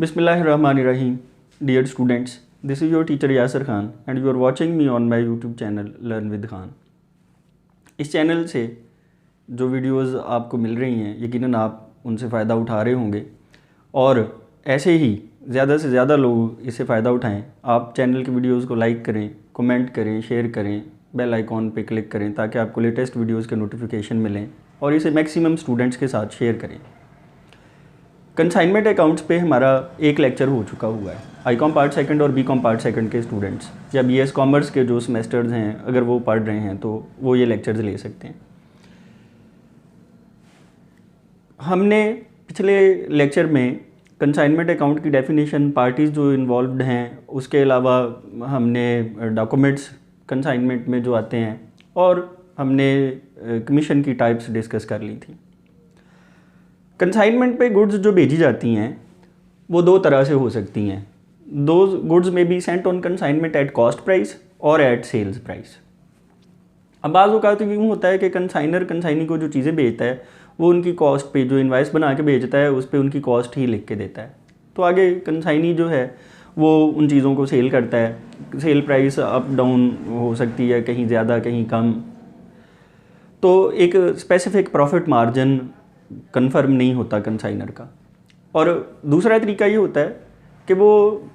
Bismillahirrahmanirrahim. Dear students, this is your teacher Yasir Khan and you are watching me on my YouTube channel Learn with Khan. इस channel से जो videos आपको मिल रही हैं यकीनन आप उनसे फ़ायदा उठा रहे होंगे और ऐसे ही ज़्यादा से ज़्यादा लोग इससे फ़ायदा उठाएं। आप चैनल की वीडियोस को लाइक करें, कमेंट करें, शेयर करें, बेल आइकॉन पे क्लिक करें ताकि आपको लेटेस्ट वीडियोस के नोटिफिकेशन मिलें और इसे मैक्सिमम स्टूडेंट्स के साथ शेयर करें। कंसाइनमेंट अकाउंट्स पे हमारा एक लेक्चर हो चुका हुआ है। आई.कॉम पार्ट सेकंड और बी.कॉम पार्ट सेकंड के स्टूडेंट्स या बी.एस. कॉमर्स के जो सेमेस्टर्स हैं अगर वो पढ़ रहे हैं तो वो ये लेक्चर्स ले सकते हैं। हमने पिछले लेक्चर में कंसाइनमेंट अकाउंट की डेफिनेशन, पार्टीज़ जो इन्वॉल्व्ड हैं, उसके अलावा हमने डॉक्यूमेंट्स कंसाइनमेंट में जो आते हैं और हमने कमीशन की टाइप्स डिस्कस कर ली थी। कंसाइनमेंट पे गुड्स जो भेजी जाती हैं वो दो तरह से हो सकती हैं। दो गुड्स में be sent on consignment at cost price और एट सेल्स प्राइस। अब बाज़ औक़ात तो यूँ होता है कि कंसाइनर कंसाइनी को जो चीज़ें बेचता है वो उनकी कॉस्ट पे, जो इनवाइस बना के बेचता है उस पर उनकी कॉस्ट ही लिख के देता है। तो आगे कंसाइनी जो है वो उन चीज़ों को सेल करता है। सेल प्राइस अप डाउन हो सकती है, कहीं ज़्यादा कहीं कम। तो एक स्पेसिफिक प्रॉफिट मार्जिन कन्फर्म नहीं होता कंसाइनर का। और दूसरा तरीका ये होता है कि वो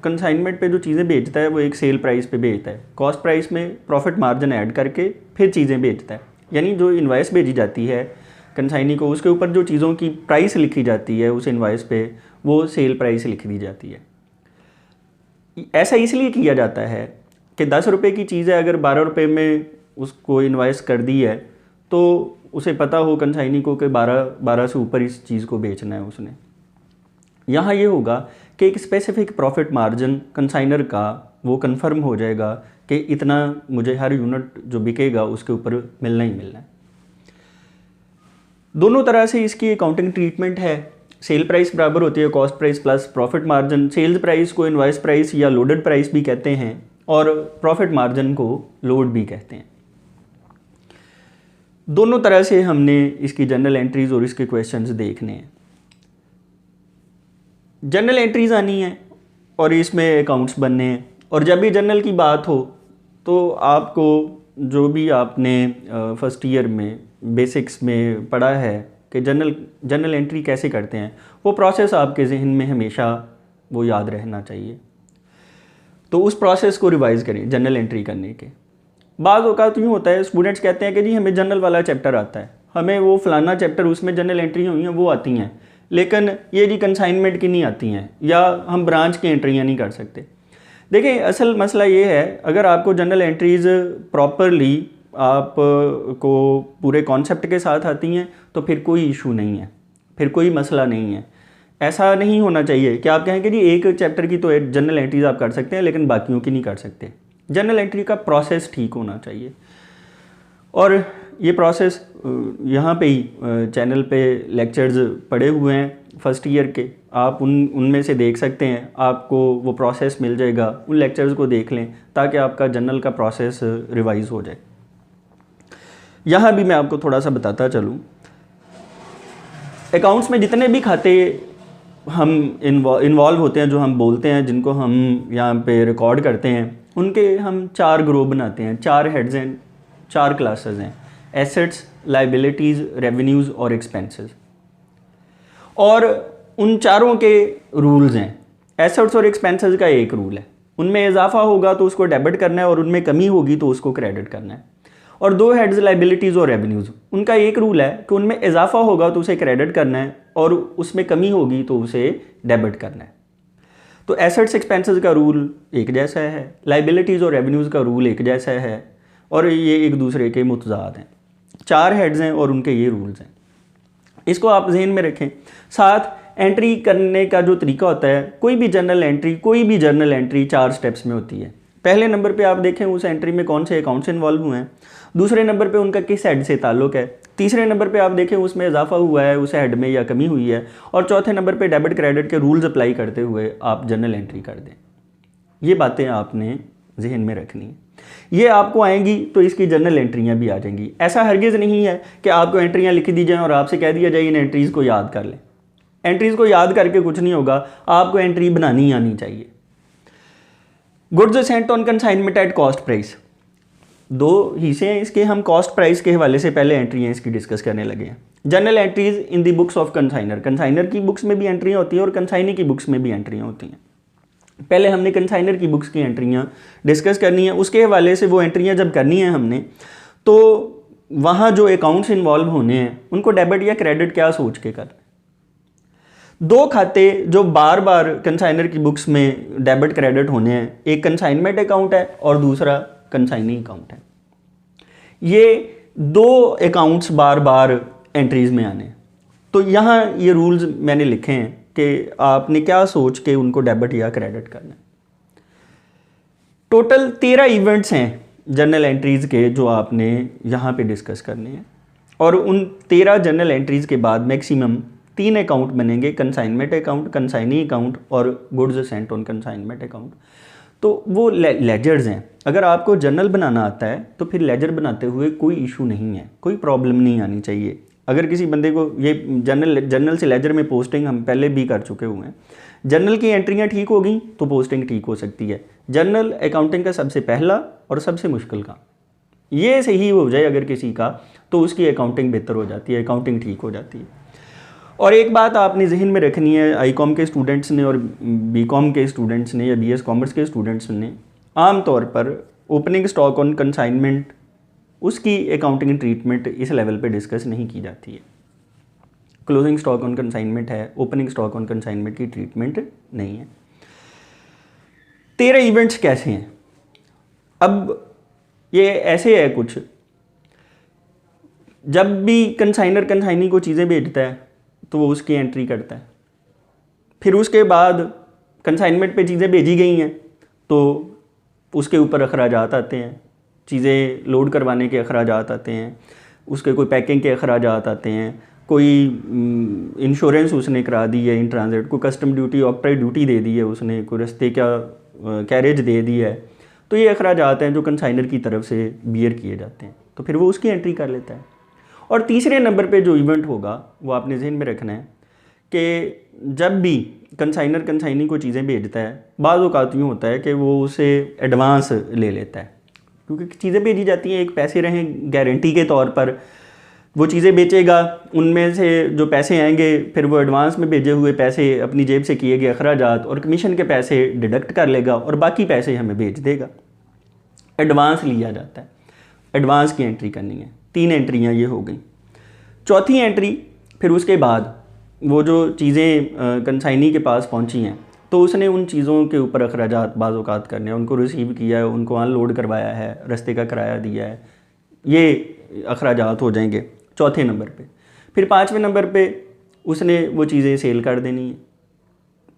कंसाइनमेंट पे जो चीज़ें बेचता है वो एक सेल प्राइस पे बेचता है, कॉस्ट प्राइस में प्रॉफिट मार्जिन ऐड करके फिर चीज़ें बेचता है। यानी जो इनवाइस भेजी जाती है कंसाइनी को, उसके ऊपर जो चीज़ों की प्राइस लिखी जाती है उस इनवाइस पे वो सेल प्राइस लिख दी जाती है। ऐसा इसलिए किया जाता है कि 10 रुपये की चीज़ है, अगर 12 रुपये में उसको इनवाइस कर दी है तो उसे पता हो कंसाइनी को कि 12 से ऊपर इस चीज़ को बेचना है उसने। यहाँ ये होगा कि एक स्पेसिफिक प्रॉफिट मार्जिन कंसाइनर का वो कंफर्म हो जाएगा कि इतना मुझे हर यूनिट जो बिकेगा उसके ऊपर मिलना ही मिलना है। दोनों तरह से इसकी अकाउंटिंग ट्रीटमेंट है। सेल प्राइस बराबर होती है cost price plus profit margin. Sales price को इनवाइस प्राइस या लोडेड प्राइस भी कहते हैं और प्रॉफिट मार्जिन को लोड भी कहते हैं। दोनों तरह से हमने इसकी जर्नल एंट्रीज़ और इसके क्वेश्चंस देखने हैं। जर्नल एंट्रीज़ आनी है और इसमें अकाउंट्स बनने हैं। और जब भी जर्नल की बात हो तो आपको जो भी आपने फर्स्ट ईयर में बेसिक्स में पढ़ा है कि जर्नल एंट्री कैसे करते हैं, वो प्रोसेस आपके जहन में हमेशा वो याद रहना चाहिए। तो उस प्रोसेस को रिवाइज़ करें जर्नल एंट्री करने के। बाज़ औक़ात यूँ होता है स्टूडेंट्स कहते हैं कि जी हमें जर्नल वाला चैप्टर आता है, हमें वो फ़लाना चैप्टर उसमें जर्नल एंट्री हुई हैं वो आती हैं, लेकिन ये जी कंसाइनमेंट की नहीं आती हैं या हम ब्रांच की एंट्रियाँ नहीं कर सकते। देखिए असल मसला ये है, अगर आपको जर्नल एंट्रीज़ प्रॉपरली आप को पूरे कॉन्सेप्ट के साथ आती हैं तो फिर कोई इशू नहीं है, फिर कोई मसला नहीं है। ऐसा नहीं होना चाहिए कि आप कहें कि जी एक चैप्टर की तो जर्नल एंट्रीज़ आप कर सकते हैं लेकिन बाकियों की नहीं कर सकते। जर्नल एंट्री का प्रोसेस ठीक होना चाहिए और ये प्रोसेस यहाँ पे ही चैनल पे लेक्चर्स पड़े हुए हैं फर्स्ट ईयर के, आप उनमें से देख सकते हैं, आपको वो प्रोसेस मिल जाएगा। उन लेक्चर्स को देख लें ताकि आपका जर्नल का प्रोसेस रिवाइज हो जाए। यहाँ भी मैं आपको थोड़ा सा बताता चलूँ, अकाउंट्स में जितने भी खाते हम इन्वॉल्व होते हैं, जो हम बोलते हैं, जिनको हम यहाँ पे रिकॉर्ड करते हैं, उनके हम 4 ग्रुप बनाते हैं, 4 हेड्स हैं, 4 क्लासेस हैं, एसेट्स, लाइबिलिटीज़, रेवेन्यूज़ और एक्सपेंसेस। और उन चारों के रूल्स हैं। एसेट्स और एक्सपेंसेस का एक रूल है, उनमें इजाफा होगा तो उसको डेबिट करना है और उनमें कमी होगी तो उसको क्रेडिट करना है। और 2 हेड्स लाइबिलिटीज़ और रेवेन्यूज़, उनका एक रूल है कि उनमें इजाफा होगा तो उसे क्रेडिट करना है और उसमें कमी होगी तो उसे डेबिट करना है। तो एसेट्स एक्सपेंसेस का रूल एक जैसा है, लाइबिलिटीज़ और रेवेन्यूज़ का रूल एक जैसा है और ये एक दूसरे के मुतज़ाद हैं। 4 हेड्स हैं और उनके ये रूल्स हैं, इसको आप जहन में रखें। साथ एंट्री करने का जो तरीका होता है, कोई भी जर्नल एंट्री 4 स्टेप्स में होती है। पहले नंबर पे आप देखें उस एंट्री में कौन से अकाउंट्स इन्वॉल्व हुए हैं, दूसरे नंबर पे उनका किस हेड से ताल्लुक़ है, तीसरे नंबर पे आप देखें उसमें इजाफा हुआ है उस हेड में या कमी हुई है, और चौथे नंबर पे डेबिट क्रेडिट के रूल्स अप्लाई करते हुए आप जर्नल एंट्री कर दें। ये बातें आपने जहन में रखनी है। ये आपको आएंगी तो इसकी जर्नल एंट्रियाँ भी आ जाएंगी। ऐसा हरगिज़ नहीं है कि आपको एंट्रियाँ लिख दी जाएँ और आपसे कह दिया जाए इन एंट्रीज़ को याद कर लें। एंट्रीज़ को याद करके कुछ नहीं होगा, आपको एंट्री बनानी ही आनी चाहिए। Goods Saint on consignment at cost price, दो हिस्से हैं इसके, हम कॉस्ट प्राइस के हवाले से पहले एंट्री हैं इसकी डिस्कस करने लगे हैं। Journal entries in the books of consignor, consignor की बुक्स में भी एंट्रियाँ होती हैं और कंसाइनी की बुक्स में भी एंट्रियाँ होती हैं। पहले हमने कंसाइनर की बुक्स की एंट्रियाँ डिस्कस करनी है, उसके हवाले से वो एंट्रियाँ जब करनी है हमने, तो वहाँ जो अकाउंट्स इन्वॉल्व होने हैं उनको डेबिट या क्रेडिट क्या सोच के करना है। दो खाते जो बार बार कंसाइनर की बुक्स में डेबिट क्रेडिट होने हैं, एक कंसाइनमेंट अकाउंट है और दूसरा कंसाइनी अकाउंट है। ये दो अकाउंट्स बार बार एंट्रीज़ में आने, तो यहाँ ये रूल्स मैंने लिखे हैं कि आपने क्या सोच के उनको डेबिट या क्रेडिट करना है। टोटल 13 इवेंट्स हैं जर्नल एंट्रीज़ के जो आपने यहाँ पे डिस्कस करने हैं, और उन 13 जर्नल एंट्रीज़ के बाद मैक्सिमम 3 अकाउंट बनेंगे, कंसाइनमेंट अकाउंट, कंसाइनी अकाउंट और goods Saint on consignment account. तो वो लेजर्स हैं। अगर आपको जर्नल बनाना आता है तो फिर लेजर बनाते हुए कोई इशू नहीं है, कोई प्रॉब्लम नहीं आनी चाहिए। अगर किसी बंदे को ये जर्नल से लेजर में पोस्टिंग हम पहले भी कर चुके हुए हैं, जर्नल की एंट्रियाँ ठीक हो गई तो पोस्टिंग ठीक हो सकती है। जर्नल अकाउंटिंग का सबसे पहला और सबसे मुश्किल काम, ये सही हो जाए अगर किसी का, तो उसकी अकाउंटिंग बेहतर हो जाती है, अकाउंटिंग ठीक हो जाती है। और एक बात आपने जहन में रखनी है, आई.कॉम के स्टूडेंट्स ने और बी.कॉम के स्टूडेंट्स ने या बी.एस. कॉमर्स के स्टूडेंट्स ने आम तौर पर ओपनिंग स्टॉक ऑन कंसाइनमेंट, उसकी अकाउंटिंग ट्रीटमेंट इस लेवल पे डिस्कस नहीं की जाती है। क्लोजिंग स्टॉक ऑन कंसाइनमेंट है, ओपनिंग स्टॉक ऑन कंसाइनमेंट की ट्रीटमेंट नहीं है। 13 इवेंट्स कैसे हैं? अब ये ऐसे है कुछ, जब भी कंसाइनर कंसाइनी को चीज़ें भेजता है तो वो उसकी एंट्री करता है। फिर उसके बाद कंसाइनमेंट पे चीज़ें भेजी गई हैं तो उसके ऊपर अखराजात आते हैं, चीज़ें लोड करवाने के अखराजात आते हैं, उसके कोई पैकिंग के अखराजात आते हैं, कोई इंश्योरेंस उसने करा दी है इन ट्रांजिट, कोई कस्टम ड्यूटी ऑक्ट्राई ड्यूटी दे दी है उसने, कोई रस्ते का कैरेज दे दी है, तो ये अखराजात हैं जो कंसाइनर की तरफ से बियर किए जाते हैं, तो फिर वो उसकी एंट्री कर लेता है। और तीसरे नंबर पे जो इवेंट होगा वो आपने जहन में रखना है कि जब भी कंसाइनर कंसाइनी को चीज़ें भेजता है, बाज़ औक़ात यूँ होता है कि वो उसे एडवांस ले लेता है, क्योंकि चीज़ें भेजी जाती हैं एक पैसे रहें गारंटी के तौर पर, वो चीज़ें बेचेगा, उनमें से जो पैसे आएंगे फिर वो एडवांस में भेजे हुए पैसे, अपनी जेब से किए गए अखराजात और कमीशन के पैसे डिडक्ट कर लेगा और बाकी पैसे हमें भेज देगा। एडवांस लिया जाता है, एडवांस की एंट्री करनी है। 3 एंट्रियाँ ये हो गई। चौथी एंट्री, फिर उसके बाद वो जो चीज़ें कंसाइनी के पास पहुंची हैं तो उसने उन चीज़ों के ऊपर अखराजात बाज़ औक़ात करने हैं, उनको रिसीव किया है, उनको अनलोड करवाया है, रास्ते का किराया दिया है, ये अखराजात हो जाएंगे चौथे नंबर पे। फिर 5वें नंबर पे उसने वो चीज़ें सेल कर देनी है,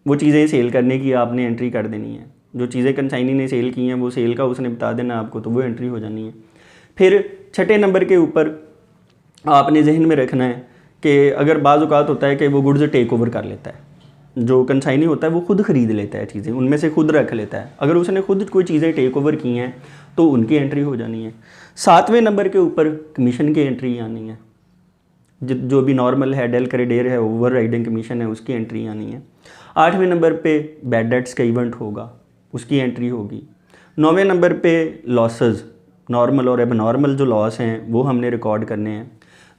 वो चीज़ें सेल करने की आपने एंट्री कर देनी है। जो चीज़ें कंसाइनी ने सेल की हैं वो सेल का उसने बता देना आपको, तो वो एंट्री हो जानी है। फिर 6ठे नंबर के ऊपर आपने जहन में रखना है कि अगर बाज़ औक़ात होता है कि वो गुड्स टेक ओवर कर लेता है, जो कंसाइनी होता है वो खुद ख़रीद लेता है चीज़ें, उनमें से खुद रख लेता है, अगर उसने खुद कोई चीज़ें टेक ओवर की हैं तो उनकी एंट्री हो जानी है। 7वें नंबर के ऊपर कमीशन की एंट्री आनी है, जो भी नॉर्मल है, डेल क्रेडेर है, ओवर राइडिंग कमीशन है, उसकी एंट्री आनी है। 8वें नंबर पे बैड डेट्स का इवेंट होगा, उसकी एंट्री होगी। 9वें नंबर पे लॉसेस, नॉर्मल और एब नॉर्मल जो लॉस हैं वो हमने रिकॉर्ड करने हैं।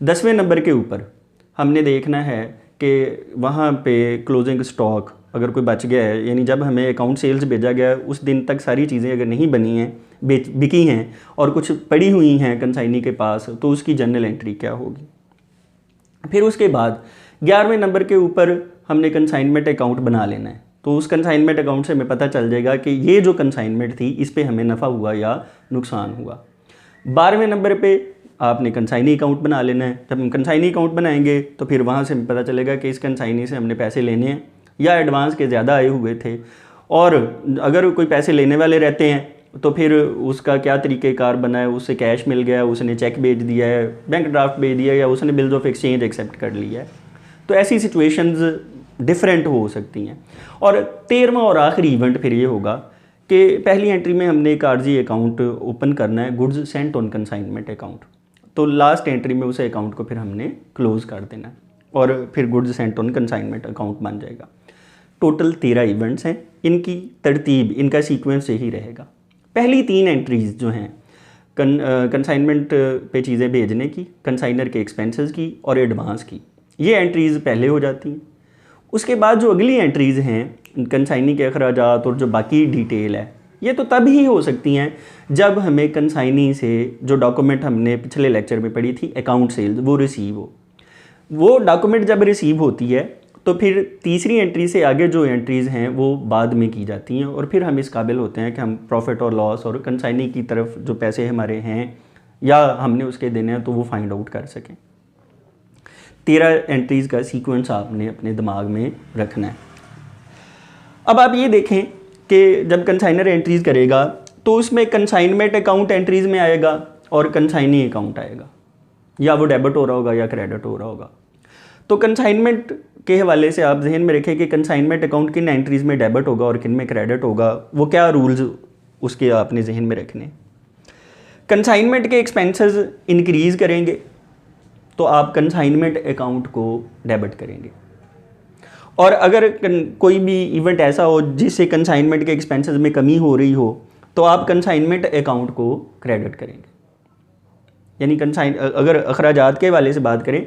10वें नंबर के ऊपर हमने देखना है कि वहाँ पे क्लोजिंग स्टॉक अगर कोई बच गया है, यानी जब हमें अकाउंट सेल्स भेजा गया है उस दिन तक सारी चीज़ें अगर नहीं बनी हैं, बिकी हैं और कुछ पड़ी हुई हैं कंसाइनी के पास, तो उसकी जर्नल एंट्री क्या होगी। फिर उसके बाद 11वें नंबर के ऊपर हमने कंसाइनमेंट अकाउंट बना लेना है, तो उस कंसाइनमेंट अकाउंट से हमें पता चल जाएगा कि ये जो कंसाइनमेंट थी इस पे हमें नफ़ा हुआ या नुकसान हुआ। 12वें नंबर पे आपने कंसाइनी अकाउंट बना लेना है। जब हम कंसाइनी अकाउंट बनाएंगे तो फिर वहाँ से हमें पता चलेगा कि इस कंसाइनी से हमने पैसे लेने हैं या एडवांस के ज़्यादा आए हुए थे, और अगर कोई पैसे लेने वाले रहते हैं तो फिर उसका क्या तरीक़ेकार बना है, उससे कैश मिल गया, उसने चेक भेज दिया है, बैंक ड्राफ्ट भेज दिया, या उसने बिल्स ऑफ एक्सचेंज एक्सेप्ट कर लिया है। तो ऐसी सिचुएशंस डिफरेंट हो सकती हैं। और 13वां और आखिरी इवेंट फिर ये होगा कि पहली एंट्री में हमने एक आरजी अकाउंट ओपन करना है, goods Saint on consignment account, तो लास्ट एंट्री में उस अकाउंट को फिर हमने क्लोज़ कर देना है। और फिर goods Saint on consignment account बन जाएगा। टोटल 13 इवेंट्स हैं, इनकी तरतीब, इनका सीक्वेंस यही रहेगा। पहली 3 एंट्रीज़ जो हैं कंसाइनमेंट पे चीज़ें भेजने की, कंसाइनर के एक्सपेंसेस की और एडवांस की, ये एंट्रीज़ पहले हो जाती हैं। उसके बाद जो अगली एंट्रीज़ हैं कंसाइनी के अखराजात और जो बाकी डिटेल है, ये तो तब ही हो सकती हैं जब हमें कंसाइनी से जो डॉक्यूमेंट हमने पिछले लेक्चर में पढ़ी थी अकाउंट सेल्स, वो रिसीव हो। वो डॉक्यूमेंट जब रिसीव होती है तो फिर तीसरी एंट्री से आगे जो एंट्रीज़ हैं वो बाद में की जाती हैं और फिर हम इस काबिल होते हैं कि हम प्रॉफिट और लॉस और कंसाइनी की तरफ जो पैसे हमारे हैं या हमने उसके देने हैं तो वो फाइंड आउट कर सकें। 13 एंट्रीज़ का सीक्वेंस आपने अपने दिमाग में रखना है। अब आप ये देखें कि जब कंसाइनर एंट्रीज़ करेगा तो उसमें कंसाइनमेंट अकाउंट एंट्रीज़ में आएगा और कंसाइनी अकाउंट आएगा, या वो डेबिट हो रहा होगा या क्रेडिट हो रहा होगा। तो कंसाइनमेंट के हवाले से आप जहन में रखें कि कंसाइनमेंट अकाउंट किन एंट्रीज़ में डेबिट होगा और किन में क्रेडिट होगा, वो क्या रूल्स उसके आपने जहन में रखने। कंसाइनमेंट के एक्सपेंसेस इंक्रीज़ करेंगे तो आप कंसाइनमेंट अकाउंट को डेबिट करेंगे, और अगर कोई भी इवेंट ऐसा हो जिससे कंसाइनमेंट के एक्सपेंसेस में कमी हो रही हो तो आप कंसाइनमेंट अकाउंट को क्रेडिट करेंगे। यानी अगर अखराजात के हवाले से बात करें,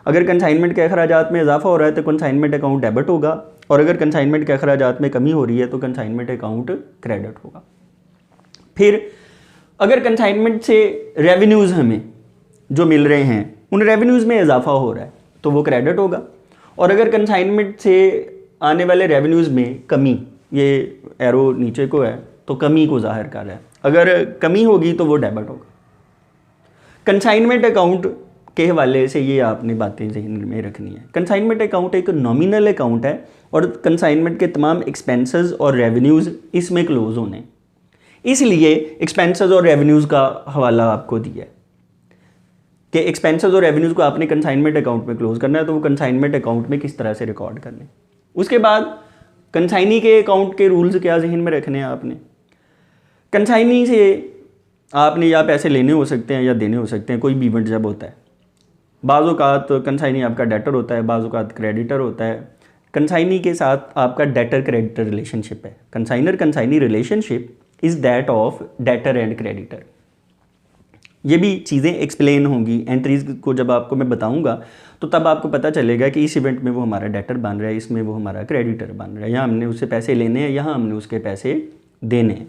अगर कंसाइनमेंट के अखराजात में इजाफा हो रहा है तो कंसाइनमेंट अकाउंट डेबिट होगा, और अगर कंसाइनमेंट के अखराजात में कमी हो रही है तो कंसाइनमेंट अकाउंट क्रेडिट होगा। फिर अगर कंसाइनमेंट से रेवेन्यूज़ हमें जो मिल रहे हैं उन रेवेन्यूज़ में इजाफा हो रहा है तो वो क्रेडिट होगा, और अगर कंसाइनमेंट से आने वाले रेवेन्यूज़ में कमी, ये एरो नीचे को है तो कमी को जाहिर कर रहा है, अगर कमी होगी तो वो डेबिट होगा। कंसाइनमेंट अकाउंट के हवाले से ये आपने बातें ज़हन में रखनी है। कंसाइनमेंट अकाउंट एक नॉमिनल अकाउंट है और कंसाइनमेंट के तमाम एक्सपेंसेस और रेवेन्यूज़ इसमें क्लोज होने, इसलिए एक्सपेंसेस और रेवेन्यूज़ का हवाला आपको दिया है कि एक्सपेंसेस और रेवेन्यूज़ को आपने कंसाइनमेंट अकाउंट में क्लोज करना है, तो वो कंसाइनमेंट अकाउंट में किस तरह से रिकॉर्ड करने। उसके बाद कंसाइनी के अकाउंट के रूल्स क्या जहन में रखने हैं आपने। कंसाइनी से आपने या पैसे लेने हो सकते हैं या देने हो सकते हैं, कोई भी इवेंट जब होता है। बाज़ औक़ात कंसाइनी आपका डेटर होता है, बाज़ औक़ात क्रेडिटर होता है। कंसाइनी के साथ आपका डेटर क्रेडिटर रिलेशनशिप है। Consignor consignee relationship is that of debtor and creditor. ये भी चीज़ें एक्सप्लेन होंगी एंट्रीज़ को जब आपको मैं बताऊंगा, तो तब आपको पता चलेगा कि इस इवेंट में वो हमारा डेटर बन रहा है, इसमें वो हमारा क्रेडिटर बन रहा है, यहाँ हमने उससे पैसे लेने हैं, यहाँ हमने उसके पैसे देने हैं।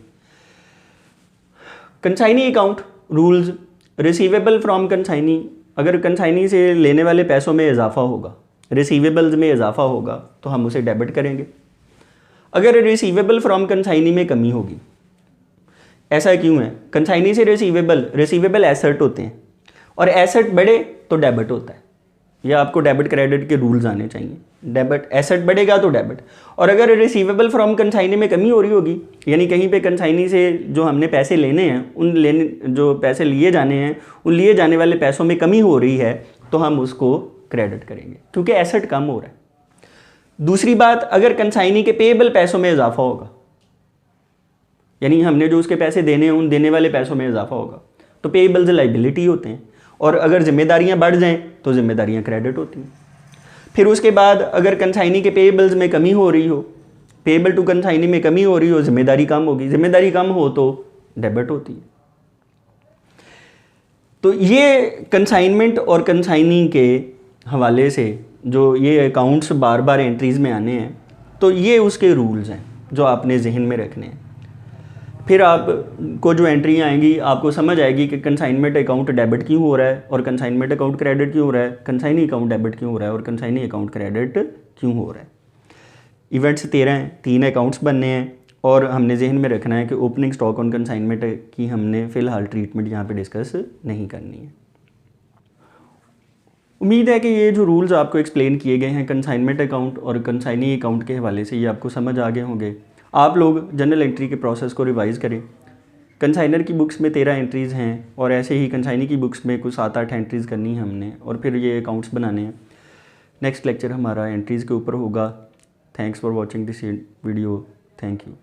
Consignee account rules, receivable from consignee, अगर कंसाइनी से लेने वाले पैसों में इजाफा होगा, रिसीवेबल्स में इजाफा होगा तो हम उसे डेबिट करेंगे। अगर रिसीवेबल फ्रॉम कंसाइनी में कमी होगी, ऐसा क्यों है? कंसाइनी से रिसीवेबल एसेट होते हैं और एसेट बढ़े तो डेबिट होता है। यह आपको डेबिट क्रेडिट के रूल्स आने चाहिए। डेबिट, एसेट बढ़ेगा तो डेबिट। और अगर रिसीवेबल फ्रॉम कंसाइनी में कमी हो रही होगी, यानी कहीं पे कंसाइनी से जो हमने पैसे लेने हैं, जो पैसे लिए जाने हैं, उन लिए जाने वाले पैसों में कमी हो रही है तो हम उसको क्रेडिट करेंगे क्योंकि एसेट कम हो रहा है। दूसरी बात, अगर कंसाइनी के पेएबल पैसों में इजाफा होगा, यानी हमने जो उसके पैसे देने हैं उन देने वाले पैसों में इजाफा होगा, तो पेएबल्स लाइबिलिटी होते हैं, और अगर जिम्मेदारियां बढ़ जाएं तो जिम्मेदारियां क्रेडिट होती हैं। फिर उसके बाद अगर कंसाइनी के पेएबल्स में कमी हो रही हो, पेएबल टू कंसाइनी में कमी हो रही हो, जिम्मेदारी कम होगी, जिम्मेदारी कम हो तो डेबिट होती है। तो ये कंसाइनमेंट और कंसाइनी के हवाले से जो ये अकाउंट्स बार बार एंट्रीज़ में आने हैं, तो ये उसके रूल्स हैं जो आपने जहन में रखने हैं। फिर आपको जो एंट्रियाँ आएंगी आपको समझ आएगी कि कंसाइनमेंट अकाउंट डेबिट क्यों हो रहा है और कंसाइनमेंट अकाउंट क्रेडिट क्यों हो रहा है, कंसाइनी अकाउंट डेबिट क्यों हो रहा है और कंसाइनी अकाउंट क्रेडिट क्यों हो रहा है। इवेंट्स 13 हैं, 3 अकाउंट्स बनने हैं, और हमने जहन में रखना है कि ओपनिंग स्टॉक ऑन कंसाइनमेंट की हमने फ़िलहाल ट्रीटमेंट यहाँ पे डिस्कस नहीं करनी है। उम्मीद है कि ये जो रूल्स आपको एक्सप्लेन किए गए हैं कंसाइनमेंट अकाउंट और कंसाइनी अकाउंट के हवाले से, ये आपको समझ आ गए होंगे। आप लोग जर्नल एंट्री के प्रोसेस को रिवाइज़ करें। कंसाइनर की बुक्स में 13 एंट्रीज़ हैं और ऐसे ही कंसाइनी की बुक्स में कुछ 7-8 एंट्रीज़ करनी है हमने, और फिर ये अकाउंट्स बनाने हैं। नेक्स्ट लेक्चर हमारा एंट्रीज़ के ऊपर होगा। Thanks for watching this video. Thank you.